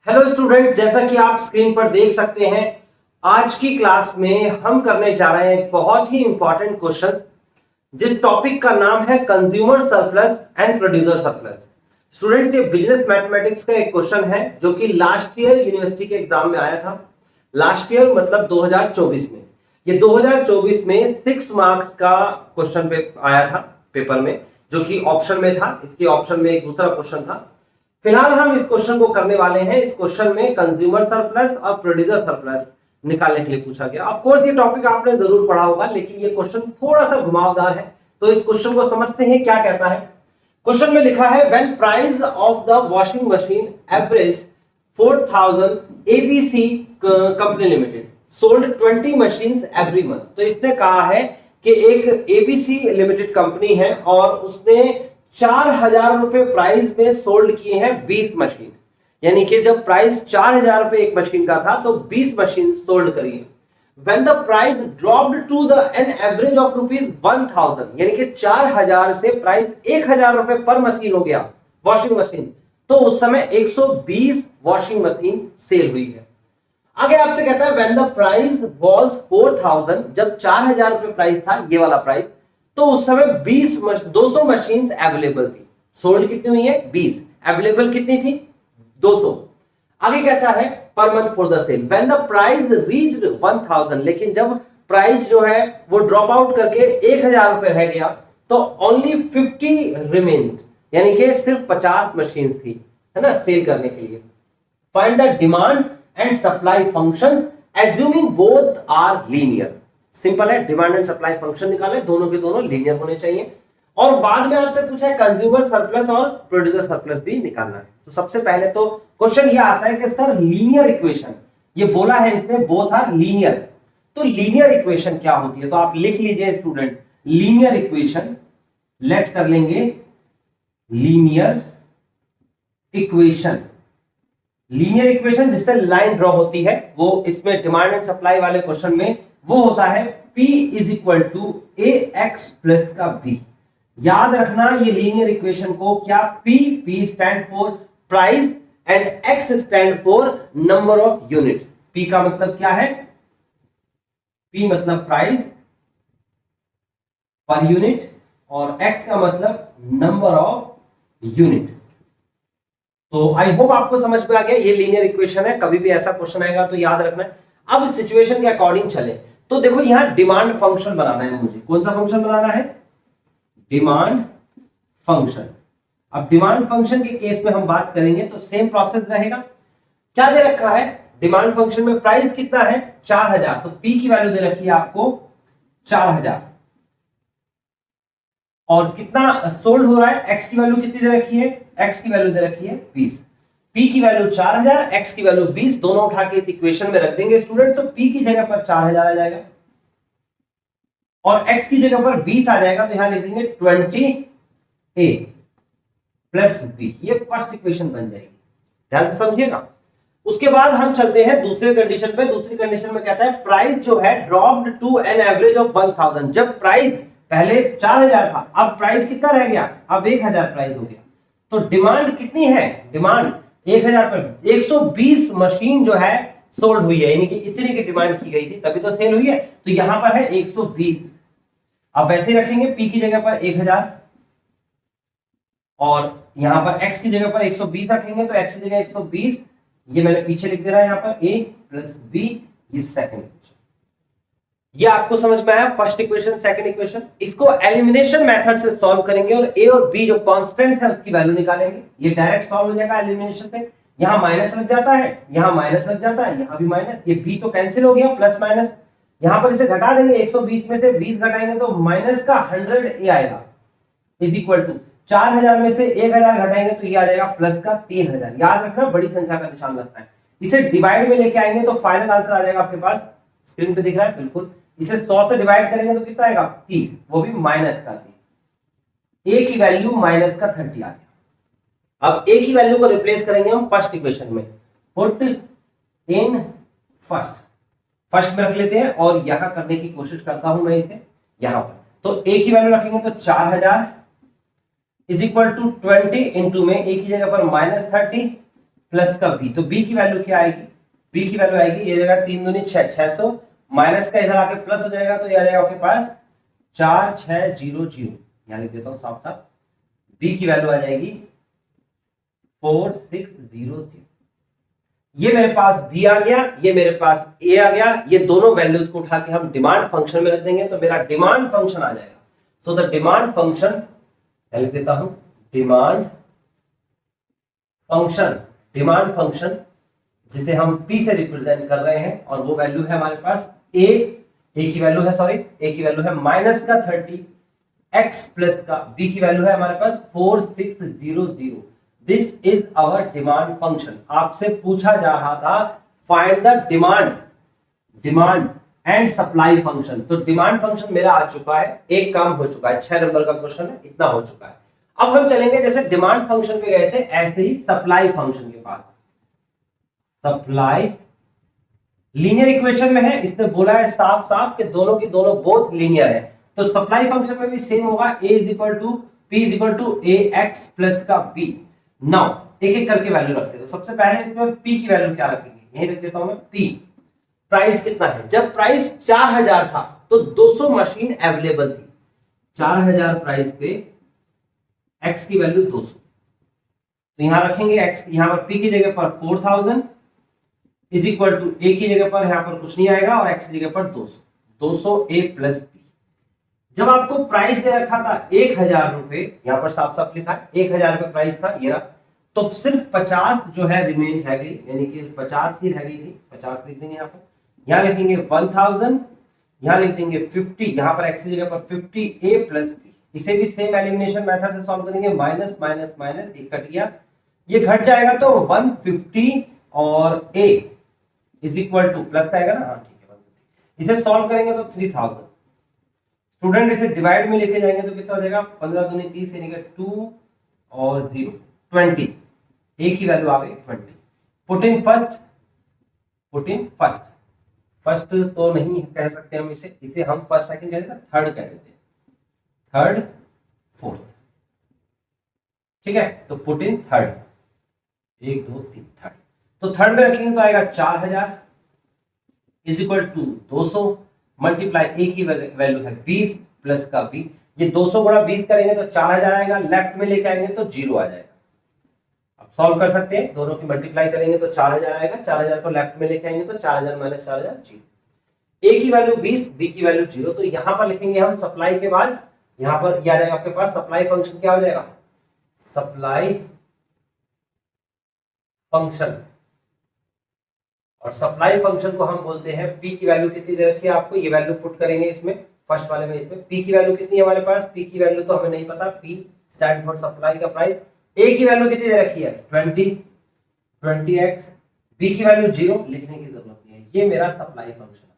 Hello student, जैसा कि आप स्क्रीन पर देख सकते हैं, आज की क्लास में हम करने जा रहे हैं एक बहुत ही इंपॉर्टेंट क्वेश्चन, जिस टॉपिक का नाम है consumer surplus and producer surplus. Students, ये बिजनेस मैथमेटिक्स का एक क्वेश्चन है जो कि लास्ट ईयर यूनिवर्सिटी के एग्जाम में आया था। लास्ट ईयर मतलब 2024 में। ये 2024 में 6 मार्क्स का क्वेश्चन आया था पेपर में, जो कि ऑप्शन में था। इसके ऑप्शन में एक दूसरा क्वेश्चन था। फिलहाल हम इस क्वेश्चन को करने वाले हैं। इस क्वेश्चन में कंज्यूमर सरप्लस और प्रोड्यूसर सरप्लस निकालने के लिए पूछा गया। ऑफ कोर्स ये टॉपिक आपने जरूर पढ़ा होगा, लेकिन ये क्वेश्चन थोड़ा सा घुमावदार है, तो इस क्वेश्चन को समझते हैं क्या कहता है। क्वेश्चन में लिखा है when price of the washing machine average 4000 ABC company limited sold 20 machines every month. तो इसने कहा है कि एक एबीसी लिमिटेड कंपनी है और उसने 4000 रुपए प्राइस में सोल्ड किए हैं 20 मशीन। यानी कि जब प्राइस 4000 रुपए एक मशीन का था तो 20 मशीन सोल्ड करी है। When the price dropped to the an average of rupees 1000, यानी कि 4000 से प्राइस 1000 रुपए पर मशीन हो गया वॉशिंग मशीन, तो उस समय 120 वॉशिंग मशीन सेल हुई है। आगे आपसे कहता है when the price was 4000, जब 4000 रुपए प्राइस था, ये वाला प्राइस, तो उस समय 200 मशीन अवेलेबल थी। सोल्ड कितनी हुई है? 20। अवेलेबल कितनी थी? 200। आगे कहता है पर month for the sale when the price reached 1000, लेकिन जब प्राइस जो है वो ड्रॉप आउट करके 1000 रुपए रह गया तो ओनली 50 रिमेन्ड, यानी कि सिर्फ 50 मशीन थी, है ना, सेल करने के लिए। Find the demand and supply functions assuming both are linear. Simple है, डिमांड एंड सप्लाई फंक्शन निकाले, दोनों के दोनों लीनियर होने चाहिए। और बाद में आपसे पूछा है कंज्यूमर सरप्लस और प्रोड्यूसर सरप्लस भी निकालना है। तो सबसे पहले तो क्वेश्चन ये आता है कि सर लीनियर इक्वेशन, ये बोला है इसने बोथ आर लीनियर, तो लीनियर इक्वेशन क्या होती है? तो आप लिख लीजिए स्टूडेंट्स, लीनियर इक्वेशन लेट कर लेंगे लीनियर इक्वेशन। लीनियर इक्वेशन जिससे लाइन ड्रॉ होती है, वो इसमें डिमांड एंड सप्लाई वाले क्वेश्चन में वो होता है P is equal to ax plus का b। याद रखना ये लीनियर इक्वेशन को क्या, P stand for price and x stand for number of unit. P का मतलब क्या है? P मतलब प्राइस पर यूनिट और x का मतलब नंबर ऑफ यूनिट। तो आई होप आपको समझ में आ गया, ये लीनियर इक्वेशन है। कभी भी ऐसा क्वेश्चन आएगा तो याद रखना है। अब सिचुएशन के अकॉर्डिंग चले तो देखो, यहां डिमांड फंक्शन बनाना है मुझे। कौन सा फंक्शन बनाना है? Demand function. अब डिमांड फंक्शन के केस में हम बात करेंगे तो सेम प्रोसेस रहेगा। क्या दे रखा है डिमांड फंक्शन में? प्राइस कितना है? 4000, तो P की वैल्यू दे रखी है आपको 4000। और कितना सोल्ड हो रहा है? X की वैल्यू कितनी दे रखी है? X की वैल्यू दे रखी है 20। P की वैल्यू 4000, X की वैल्यू 20, दोनों उठा के इस इक्वेशन में रख देंगे स्टूडेंट्स। तो P की जगह पर 4000 आ जाएगा और X की जगह पर 20 आ जाएगा, तो यहां लिख देंगे 20A प्लस B। ये फर्स्ट इक्वेशन बन जाएगी, ध्यान से समझिएगा। उसके बाद हम चलते हैं दूसरे कंडीशन पे। दूसरी कंडीशन में कहता है प्राइस जो है dropped to an average of 1000। जब प्राइस पहले 4000 था, अब प्राइस कितना रह गया? अब 1000 प्राइस हो गया। तो डिमांड कितनी है? डिमांड 1000 पर 120 मशीन जो है सोल्ड हुई है, यानी कि इतनी की डिमांड की गई थी तभी तो सेल हुई है। तो यहां पर है 120। अब वैसे ही रखेंगे, P की जगह पर 1000 और यहां पर X की जगह पर 120 रखेंगे, तो X की जगह 120, ये मैंने पीछे लिख दे रहा है यहां पर A प्लस B। ये सेकंड इक्वेशन, ये आपको समझ में आया? First equation, second equation. इसको एलिमिनेशन मेथड से सॉल्व करेंगे और A और B जो कांस्टेंट है उसकी वैल्यू निकालेंगे। ये डायरेक्ट सॉल्व हो जाएगा एलिमिनेशन से। यहां माइनस लग जाता है, यहां माइनस लग जाता है, यहां भी माइनस, ये B तो कैंसिल हो गया, प्लस माइनस। यहां पर इसे घटा देंगे, 120 में से 20 घटाएंगे तो माइनस का 100A आएगा, इज इक्वल टू 4000 में से 1000 घटाएंगे तो ये आ जाएगा प्लस का 3000। याद रखना, बड़ी संख्या का निशान लगता है। इसे डिवाइड में लेके आएंगे तो फाइनल आंसर आ जाएगा आपके पास, स्क्रीन पे दिख रहा है बिल्कुल। इसे 100 से डिवाइड करेंगे तो कितना आएगा? 30, वो भी माइनस का 30। A की वैल्यू माइनस का 30 आ गया। अब A की वैल्यू को रिप्लेस करेंगे हम फर्स्ट इक्वेशन में। पुट इन फर्स्ट में रख लेते हैं और यहां करने की कोशिश करता हूं मैं इसे यहां पर। तो A की वैल्यू रखेंगे तो 4000 इज इक्वल टू 20 इंटू में A की जगह पर -30 प्लस का बी, तो बी की वैल्यू क्या आएगी, बी की वैल्यू आएगी ये जाएगा 3 दूनी 6, 600 माइनस का इधर आके प्लस हो जाएगा तो ये आ जाएगा आपके पास 4600, यहां लिख देता हूं साफ साफ, बी की वैल्यू आ जाएगी 4600। ये मेरे पास बी आ गया, ये मेरे पास ए आ गया, ये दोनों वैल्यूज को उठा के हम डिमांड फंक्शन में रख देंगे तो मेरा डिमांड फंक्शन आ जाएगा। सो द डिमांड फंक्शन लिख देता हूं, डिमांड फंक्शन, डिमांड फंक्शन जिसे हम P से रिप्रेजेंट कर रहे हैं और वो वैल्यू है हमारे पास A की वैल्यू है, सॉरी A की वैल्यू है माइनस का 30, X प्लस का B की वैल्यू है हमारे पास 4600। This is our demand function. आपसे पूछा जा रहा था find the demand and supply function, तो डिमांड फंक्शन मेरा आ चुका है, एक काम हो चुका है, 6 नंबर का क्वेश्चन है, इतना हो चुका है। अब हम चलेंगे जैसे डिमांड फंक्शन पे गए थे ऐसे ही सप्लाई फंक्शन के पास। सप्लाई लीनियर इक्वेशन में है, इसने बोला है साफ साफ कि दोनों की दोनों बोथ लीनियर है, तो सप्लाई फंक्शन में भी सेम होगा, A is equal to P is equal to AX plus का B। नाउ एक एक करके वैल्यू रखते हैं, तो सबसे पहले इसमें P की वैल्यू क्या रखेंगे, यही रख देता हूं मैं P। प्राइस कितना है, जब प्राइस 4000 था तो 200 मशीन अवेलेबल थी, 4000 प्राइस पे X की वैल्यू 200, तो यहां रखेंगे X, यहां पर P की जगह पर 4000 इज इक्वल टू A की जगह पर यहां पर कुछ नहीं आएगा और X की जगह पर 200 A प्लस P। जब आपको प्राइस दे रखा था 1000 रुपए, यहां पर साफ साफ लिखा है 1000 रुपए प्राइस था ये, तो सिर्फ 50 जो है रिमेन रह गई, यानी कि 50 ही रह गई थी, 50 लिख देंगे यहां पर, यहां लिखेंगे 1000, यहां लिख देंगे 50, यहां पर X की जगह पर 50 A प्लस P। इसे भी सेम एलिमिनेशन मेथड से सॉल्व करेंगे, माइनस माइनस माइनस एक कट गया, ये घट जाएगा तो 150 और A is equal two plus का आएगा ना, हाँ ठीक है, इसे सॉल्व करेंगे तो 3000। स्टूडेंट इसे डिवाइड में लेके जाएंगे तो कितना हो जाएगा, 15 दूनी 30 यानी कि 2 और 0 20, A की वैल्यू आ गई 20। पुट इन फर्स्ट, फर्स्ट तो नहीं कह सकते हम इसे हम फर्स्ट सेकंड कह देते हैं, थर्ड कह देते हैं, थर्ड फोर्थ, ठीक है, तो पुट इन थर्ड, 1 2 3 थर्ड, तो थर्ड में रखेंगे तो आएगा 4000 is equal to 200 multiply A की वैल्यू है 20 प्लस का B, ये 200 गुणा 20 करेंगे तो 4000 आएगा, लेफ्ट में लेके आएंगे तो 0 आ जाएगा। अब सॉल्व कर सकते हैं, दोनों की मल्टीप्लाई करेंगे तो 4000 आएगा, 4000 को लेफ्ट में लेके आएंगे तो 4000 माइनस 4000 0। A की वैल्यू 20, B की वैल्यू 0, तो यहां पर लिखेंगे हम सप्लाई के बाद, यहां पर क्या आ जाएगा आपके पास, सप्लाई फंक्शन क्या हो जाएगा, सप्लाई फंक्शन, और सप्लाई फंक्शन को हम बोलते हैं P की वैल्यू कितनी दे रखी है आपको, ये वैल्यू पुट करेंगे इसमें फर्स्ट वाले में, इसमें P की वैल्यू कितनी है हमारे पास, P की वैल्यू तो हमें नहीं पता, P स्टैंड फॉर सप्लाई का प्राइस। A की वैल्यू कितनी दे रखी है 20x, B की वैल्यू 0, लिखने की जरूरत नहीं है, ये मेरा सप्लाई फंक्शन है।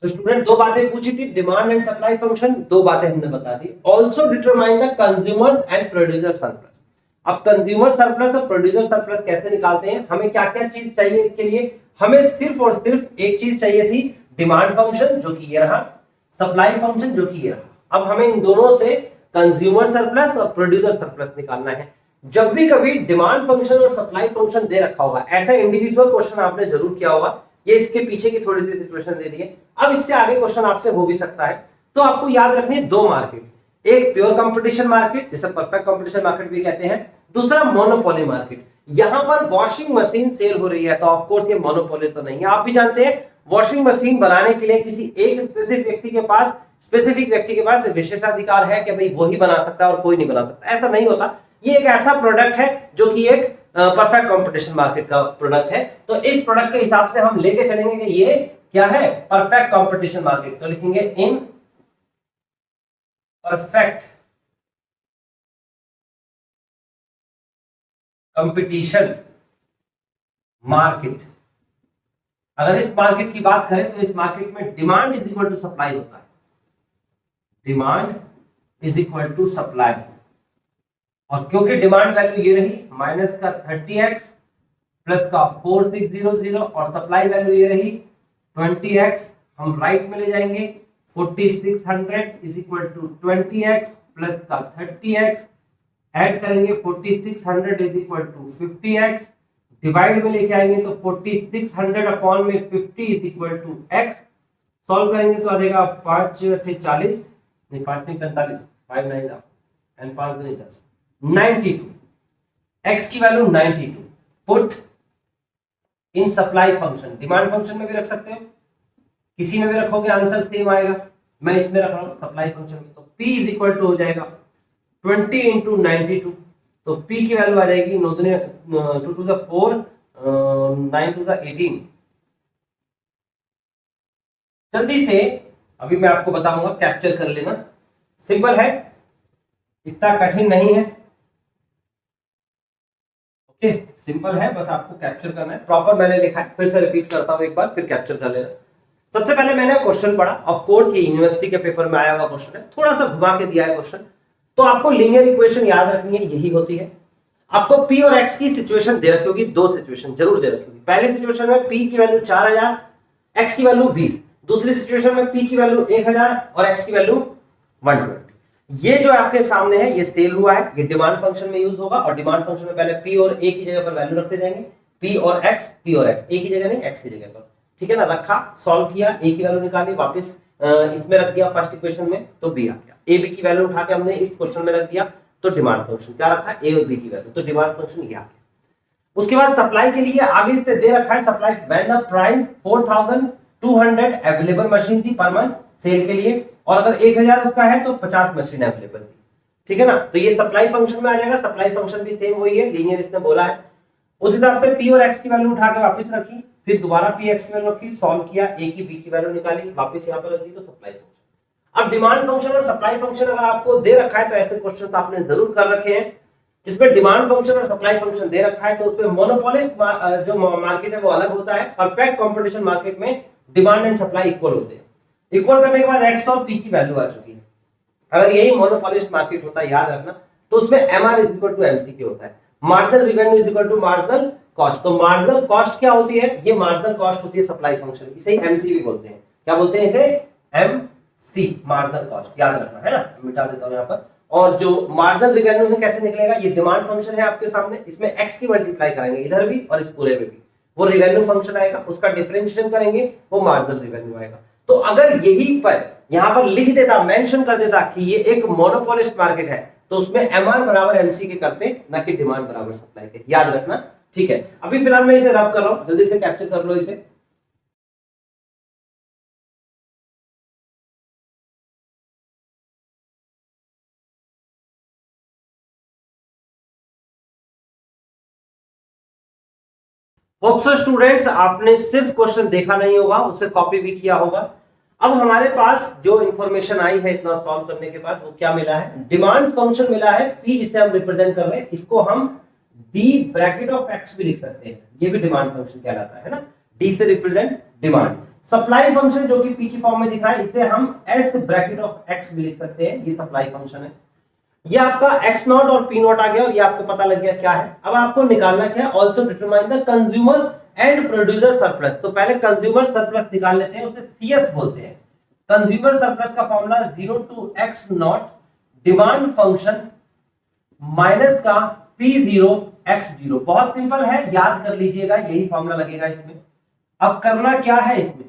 तो स्टूडेंट दो बातें पूछी थी, डिमांड एंड सप्लाई फंक्शन, दो बातें हमने बता दी। Also determine the consumer and producer surplus. अब कंज्यूमर सरप्लस और प्रोड्यूसर सरप्लस कैसे निकालते हैं, हमें क्या क्या चीज चाहिए इसके लिए, हमें सिर्फ और सिर्फ एक चीज चाहिए थी, डिमांड फंक्शन जो कि ये रहा, सप्लाई फंक्शन जो कि ये रहा। अब हमें इन दोनों से कंज्यूमर सरप्लस और प्रोड्यूसर सरप्लस निकालना है। जब भी कभी डिमांड फंक्शन और सप्लाई फंक्शन दे रखा होगा, ऐसा इंडिविजुअल क्वेश्चन आपने जरूर किया होगा, ये इसके पीछे की थोड़ी सी सिचुएशन दे दी है। अब इससे आगे क्वेश्चन आपसे हो भी सकता है, तो आपको याद रखनी है दो मार्केट, एक प्योर कंपटीशन मार्केट जिसे परफेक्ट कंपटीशन मार्केट भी कहते हैं, दूसरा मोनोपोली मार्केट। यहां पर वॉशिंग मशीन सेल हो रही है तो ऑफ कोर्स ये मोनोपोली तो नहीं है, आप भी जानते हैं वॉशिंग मशीन बनाने के लिए किसी एक स्पेसिफिक व्यक्ति के पास विशेषाधिकार है कि भाई वो ही बना सकता है और कोई नहीं बना सकता, ऐसा नहीं होता। ये एक ऐसा प्रोडक्ट है जो कि एक परफेक्ट कंपटीशन मार्केट का प्रोडक्ट है, तो इस प्रोडक्ट के हिसाब से हम लेके चलेंगे कि ये क्या है, परफेक्ट कंपटीशन मार्केट। तो लिखेंगे इन परफेक्ट कंपटीशन मार्केट। अगर इस मार्केट की बात करें तो इस मार्केट में demand is equal to supply होता है, demand is equal to supply, और क्योंकि डिमांड वैल्यू ये रही माइनस का 30x प्लस का 4600 और सप्लाई वैल्यू ये रही 20x, हम राइट में ले जाएंगे 4600 is equal to 20x plus का 30x, ऐड करेंगे 4600 is equal to 50x divide में लेके आएंगे तो 4600 अपॉन में 50 is equal to x। Solve करेंगे तो आ जाएगा 5 × 40, नहीं 5 नहीं 45, 5 9 एंड 5 नहीं 10, 92। x की value 92 put in supply function. Demand function में भी रख सकते हो, किसी में भी रखोगे आंसर सेम आएगा। मैं इसमें रख रहा हूं सप्लाई फंक्शन में, तो p इज इक्वल टू हो जाएगा 20 × 92। तो p की वैल्यू आ जाएगी 2 टू द 4 9 टू द 18। जल्दी से अभी मैं आपको बताऊंगा, कैप्चर कर लेना, सिंपल है, इतना कठिन नहीं है। ओके सिंपल है, बस आपको कैप्चर करना है। प्रॉपर मैंने लिखा है, फिर से रिपीट करता हूं एक बार, फिर कैप्चर कर लेना। सबसे पहले मैंने क्वेश्चन पढ़ा, ऑफ कोर्स ये यूनिवर्सिटी के पेपर में आया हुआ क्वेश्चन है, थोड़ा सा घुमा के दिया है क्वेश्चन। तो आपको लीनियर इक्वेशन याद रखनी है, यही होती है। आपको p और x की सिचुएशन दे रखी होगी, दो सिचुएशन जरूर दे रखी होगी। पहले सिचुएशन में p की वैल्यू 4000, x की वैल्यू 20। दूसरी सिचुएशन में p की वैल्यू 1000 और x की वैल्यू 120। ये जो आपके सामने है ये सेल हुआ है, ये डिमांड फंक्शन में यूज होगा। और डिमांड फंक्शन में पहले p और a की जगह पर वैल्यू रखते जाएंगे, p और x, a की जगह नहीं x की जगह पर, ठीक है ना। रखा, सॉल्व किया, a की वैल्यू निकाली, वापस इसमें रख दिया फर्स्ट इक्वेशन में, तो b आ गया। a b की वैल्यू उठा के हमने इस क्वेश्चन में रख दिया, तो डिमांड फंक्शन क्या रखा, a और b की वैल्यू, तो डिमांड फंक्शन ये आ गया। उसके बाद सप्लाई के लिए आगे इससे दे रखा है supply when the price 4200 available machine थी पर मंथ सेल के लिए, और अगर 1000 उसका है तो 50 मशीन अवेलेबल थी, ठीक है ना। तो ये सप्लाई फंक्शन में आ जाएगा। सप्लाई फंक्शन भी सेम वही है, लीनियर इसने बोला है। उस हिसाब से p और x की वैल्यू उठा के वापस रखी, फिर दोबारा p x की वैल्यू रखी, सॉल्व किया, a की b की वैल्यू निकाली, वापस यहां पर रख दी, तो सप्लाई फंक्शन। अब डिमांड फंक्शन और सप्लाई फंक्शन अगर आपको दे रखा है तो ऐसे क्वेश्चन आपने जरूर कर रखे हैं जिसमें डिमांड फंक्शन और सप्लाई फंक्शन दे रखा है, तो उसमें मोनोपोलिस्ट जो मार्केट है वो अलग होता है। परफेक्ट कंपटीशन मार्केट में डिमांड एंड सप्लाई इक्वल होते हैं। इक्वल करने के बाद x और p की वैल्यू आ चुकी है। अगर यही मोनोपोलिस्ट मार्केट होता है, याद रखना, तो उसमें mr is equal to mc होता है, marginal revenue is equal to marginal cost. तो मार्जिनल कॉस्ट क्या होती है, ये मार्जिनल कॉस्ट होती है सप्लाई फंक्शन, इसे ही mc भी बोलते हैं। क्या बोलते हैं इसे, mc, मार्जिनल कॉस्ट, याद रखना है ना। मिटा देता हूं यहां पर। और जो मार्जिनल रेवेन्यू है कैसे निकलेगा, ये डिमांड फंक्शन है आपके सामने, इसमें x की मल्टीप्लाई करेंगे इधर भी और इस पूरे में भी, वो रेवेन्यू फंक्शन आएगा, उसका डिफरेंशिएशन करेंगे, वो मार्जिनल रेवेन्यू आएगा। तो अगर यही पर यहां पर लिख देता, मेंशन कर देता कि ये एक मोनोपोलिस्ट मार्केट है, तो उसमें mr बराबर mc के करते, ना कि डिमांड बराबर सप्लाई के, याद रखना, ठीक है। अभी फिलहाल मैं इसे रब कर रहा हूं, जल्दी से कैप्चर कर लो इसे। होप सो स्टूडेंट्स आपने सिर्फ क्वेश्चन देखा नहीं होगा, उसे कॉपी भी किया होगा। अब हमारे पास जो इंफॉर्मेशन आई है इतना सॉल्व करने के बाद, वो क्या मिला है, डिमांड फंक्शन मिला है p, जिसे हम रिप्रेजेंट कर रहे हैं, इसको हम d ब्रैकेट ऑफ x भी लिख सकते हैं, ये भी डिमांड फंक्शन कहलाता है ना, d से रिप्रेजेंट डिमांड। सप्लाई फंक्शन जो कि p की फॉर्म में दिख रहा है, इसे हम s ब्रैकेट ऑफ x भी लिख सकते हैं, ये सप्लाई फंक्शन है। ये आपका x नॉट और p नॉट आ गया, और ये आपको पता लग गया क्या है। अब आपको निकालना क्या है, also determine the consumer and producer surplus. तो पहले कंज्यूमर सरप्लस निकाल लेते हैं, उसे CS बोलते हैं। कंज्यूमर सरप्लस का formula 0 to x naught demand function minus का P0 x0। बहुत सिंपल है, याद कर लीजिएगा, यही फॉर्मूला लगेगा इसमें। अब करना क्या है, इसमें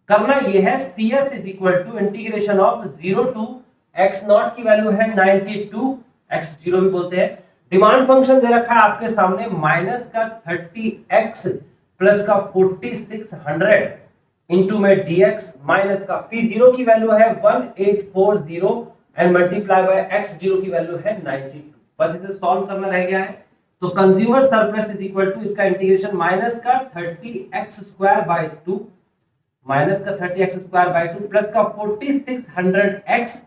करना यह है, CS is equal to integration of 0 to x naught की वैल्यू है 92, x0 भी बोलते हैं। डिमांड फंक्शन दे रखा है आपके सामने, माइनस का 30x प्लस का 4600 इंटू में dx, माइनस का P0 की वैल्यू है 1840 एंड मल्टीप्लाई बाय x0 की वैल्यू है 92। बस इसे सॉल्व करना रह गया है। तो consumer surplus is equal to इसका इंटीग्रेशन माइनस का 30x स्क्वायर बाय 2, माइनस का 30x स्क्वायर बाय 2 प्लस का 4600x,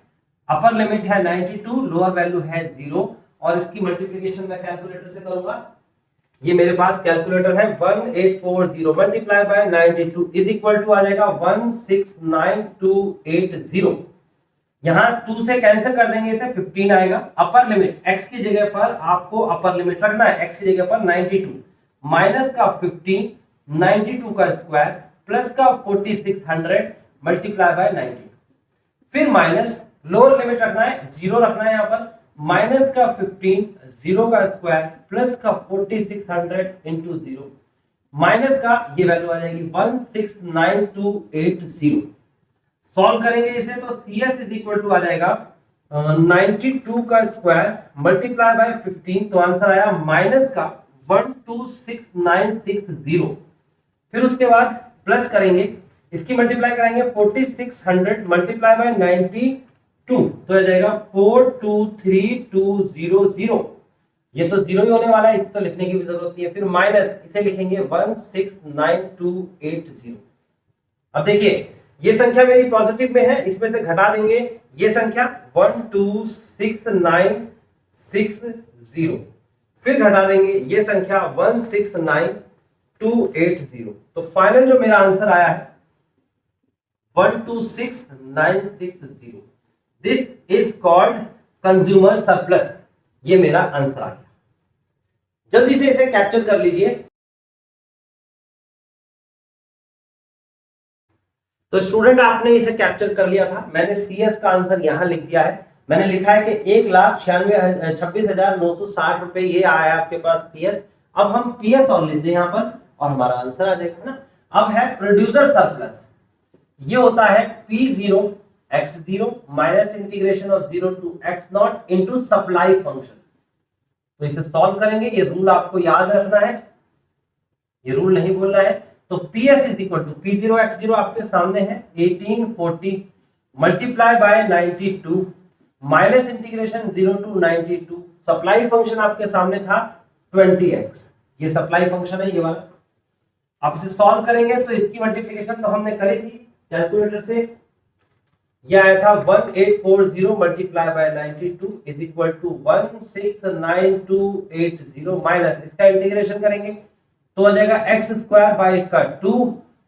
अपर लिमिट है 92, लोअर वैल्यू है 0, और इसकी मल्टीप्लिकेशन मैं कैलकुलेटर से करूंगा। ये मेरे पास कैलकुलेटर है, 1840 multiply by 92 is equal to आ जाएगा 169280। यहां 2 से कैंसिल कर देंगे, इसे 15 आएगा। अपर लिमिट x की जगह पर आपको अपर लिमिट रखना है, x की जगह पर 92, माइनस का 15, 92 का स्क्वायर प्लस का 4600 मल्टीप्लाई बाय 92, फिर माइनस, लोअर लिमिट रखना है 0 रखना है यहाँ पर, माइनस का 15 जीरो का स्क्वायर प्लस का 4600 इंटू जीरो माइनस का ये वैल्यू आ जाएगी 169280। सॉल्व करेंगे इसे तो CS इज इक्वल टू आ जाएगा 92 का स्क्वायर मल्टीप्लाई बाय 15, तो आंसर आया माइनस का 126,960। फिर उसके बाद प्लस करेंगे, इसकी मल्टीप्लाई करेंगे 4600 मल्टीप्लाई बाय 92, तो आ जाएगा 423200। ये तो जीरो ही होने वाला है, इसे तो लिखने की भी जरूरत नहीं है। फिर माइनस इसे लिखेंगे 169280। अब देखिए ये संख्या मेरी पॉजिटिव में है, इसमें से घटा देंगे ये संख्या 126,960, फिर घटा देंगे ये संख्या 169,280। तो फाइनल जो मेरा आंसर आया है 126,960। This is called consumer surplus. ये मेरा आंसर आ गया। जल्दी से इसे कैप्चर कर लीजिए। तो स्टूडेंट आपने इसे कैप्चर कर लिया था, मैंने CS का आंसर यहां लिख दिया है। मैंने लिखा है कि 1,96,960 रुपए ये आया आपके पास CS। अब हम PS और लिख दें यहां पर और हमारा आंसर आ जाएगा ना। अब है प्रोड्यूसर सरप्लस, ये होता है P0 x0 minus integration of 0 to x0 into supply function. तो इसे सॉल्व करेंगे, ये रूल आपको याद रखना है, ये रूल नहीं भूलना है। तो PS is equal to P0 x0 आपके सामने है 1840 multiply by 92 minus integration 0 to 92, supply function आपके सामने था 20x, ये सप्लाई फंक्शन है ये वाला। आप इसे सॉल्व करेंगे तो इसकी मल्टीप्लिकेशन तो हमने करी थी कैलकुलेटर से, ये आया था 1840 multiply by 92 is equal to 169,280 minus इसका इंटीग्रेशन करेंगे तो आ जाएगा x स्क्वायर बाय का 2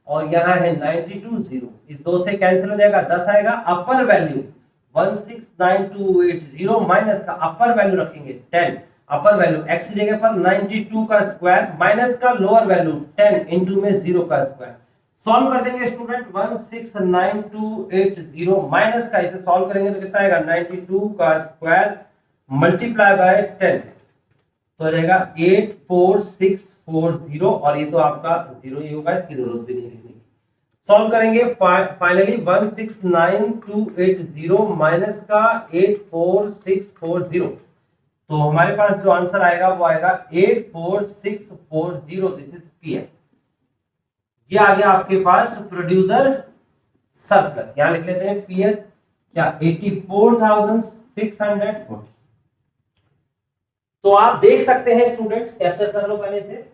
और यहाँ है 92 0, इस 2 से कैंसिल हो जाएगा, 10 आएगा। अपर वैल्यू 169,280 माइनस का अपर वैल्यू रखेंगे 10, अपर वैल्यू x की जगह पर 92 का स्क्वायर माइनस का लोअर वैल्यू 10 इंटू में 0 का स्क्वायर। सॉल्व कर देंगे स्टूडेंट 169,280 माइनस का, इसे सॉल्व करेंगे तो कितना आएगा 92 का स्क्वायर मल्टीप्लाई बाय 10, तो आ जाएगा 84,640 और ये तो आपका जीरो ही होगा, इसकी जरूरत भी नहीं लिखने की। सॉल्व करेंगे फाइनली 169,280 माइनस का 84,640, तो हमारे पास जो आंसर आएगा वो आएगा 84,640। This is PS। ये आ गया आपके पास प्रोड्यूसर सरप्लस, यहां लिख लेते हैं PS क्या 84,640। तो आप देख सकते हैं स्टूडेंट्स, कैप्चर कर लो पहले से,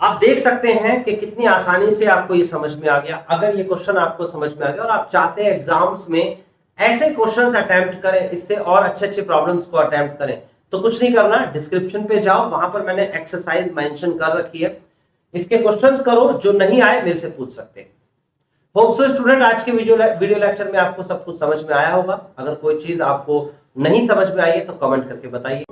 आप देख सकते हैं कि कितनी आसानी से आपको ये समझ में आ गया। अगर ये क्वेश्चन आपको समझ में आ गया और आप चाहते हैं एग्जाम्स में ऐसे क्वेश्चंस अटेम्प्ट करें, इससे और अच्छे प्रॉब्लम्स को अटेम्प्ट करें, तो कुछ नहीं करना, डिस्क्रिप्शन पे जाओ, वहां पर मैंने एक्सरसाइज मेंशन कर रखी है, इसके क्वेश्चंस करो, जो नहीं आए मेरे से पूछ सकते हैं। होप सो स्टूडेंट आज के वीडियो लेक्चर में आपको सब कुछ समझ में आया होगा। अगर कोई चीज आपको नहीं समझ में आई है तो कमेंट करके बताइए।